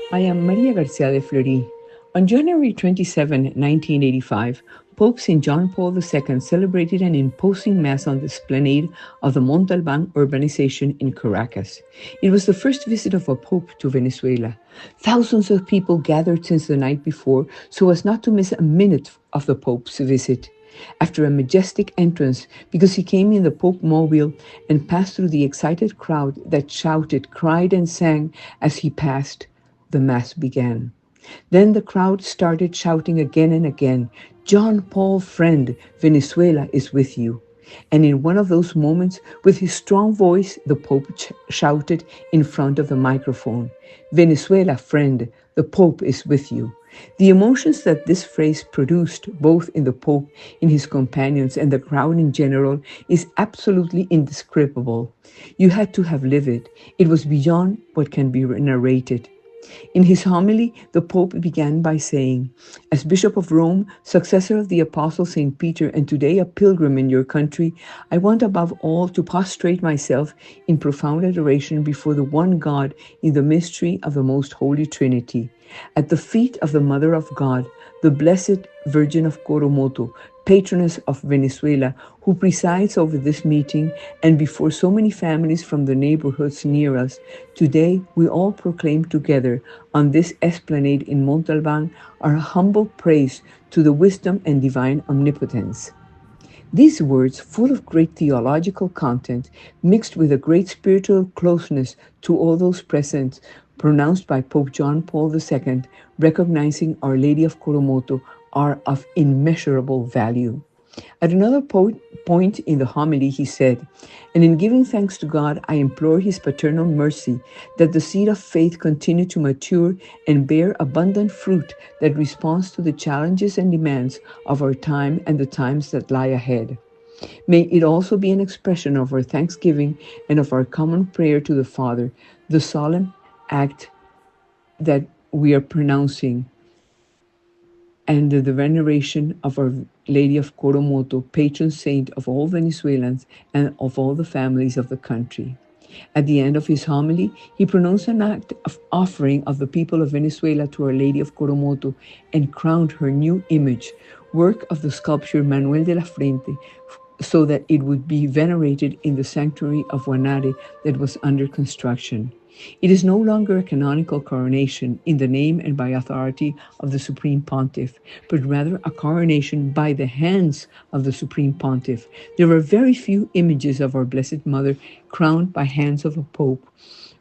I am Maria Garcia de Fleury. On January 27, 1985, Pope St. John Paul II celebrated an imposing Mass on the esplanade of the Montalban urbanization in Caracas. It was the first visit of a Pope to Venezuela. Thousands of people gathered since the night before so as not to miss a minute of the Pope's visit. After a majestic entrance, because he came in the Pope mobile and passed through the excited crowd that shouted, cried, and sang as he passed, the Mass began. Then the crowd started shouting again and again, "John Paul, friend, Venezuela is with you." And in one of those moments, with his strong voice, the Pope shouted in front of the microphone, "Venezuela, friend, the Pope is with you." The emotions that this phrase produced, both in the Pope, in his companions, and the crowd in general, is absolutely indescribable. You had to have lived it. It was beyond what can be narrated. In his homily, the Pope began by saying, "As Bishop of Rome, successor of the Apostle St. Peter, and today a pilgrim in your country, I want above all to prostrate myself in profound adoration before the one God in the mystery of the Most Holy Trinity. At the feet of the Mother of God, the Blessed Virgin of Coromoto, patroness of Venezuela, who presides over this meeting, and before so many families from the neighborhoods near us, today we all proclaim together on this esplanade in Montalban our humble praise to the wisdom and divine omnipotence." These words, full of great theological content, mixed with a great spiritual closeness to all those present, pronounced by Pope John Paul II, recognizing Our Lady of Coromoto, are of immeasurable value. At another point in the homily, he said, "And in giving thanks to God, I implore his paternal mercy that the seed of faith continue to mature and bear abundant fruit that responds to the challenges and demands of our time and the times that lie ahead. May it also be an expression of our thanksgiving and of our common prayer to the Father, the solemn act that we are pronouncing, and the veneration of Our Lady of Coromoto, patron saint of all Venezuelans and of all the families of the country." At the end of his homily, he pronounced an act of offering of the people of Venezuela to Our Lady of Coromoto and crowned her new image, work of the sculptor Manuel de la Frente, so that it would be venerated in the sanctuary of Guanare that was under construction. It is no longer a canonical coronation in the name and by authority of the Supreme Pontiff, but rather a coronation by the hands of the Supreme Pontiff. There are very few images of our Blessed Mother crowned by hands of a Pope.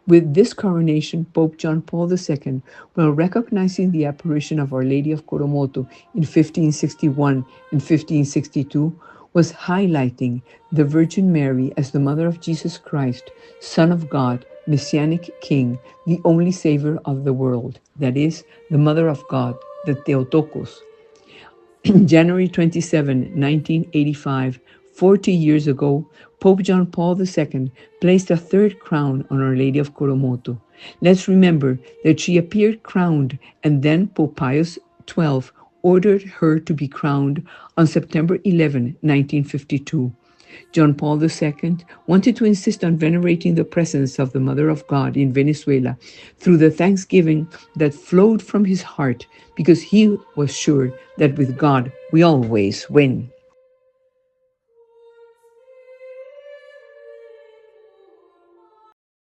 With this coronation, Pope John Paul II, while recognizing the apparition of Our Lady of Coromoto in 1561 and 1562, was highlighting the Virgin Mary as the Mother of Jesus Christ, Son of God, Messianic King, the only Savior of the world, that is, the Mother of God, the Theotokos. January 27, 1985, 40 years ago, Pope John Paul II placed a third crown on Our Lady of Coromoto. Let's remember that she appeared crowned, and then Pope Pius XII ordered her to be crowned on September 11, 1952. John Paul II wanted to insist on venerating the presence of the Mother of God in Venezuela through the thanksgiving that flowed from his heart, because he was sure that with God we always win.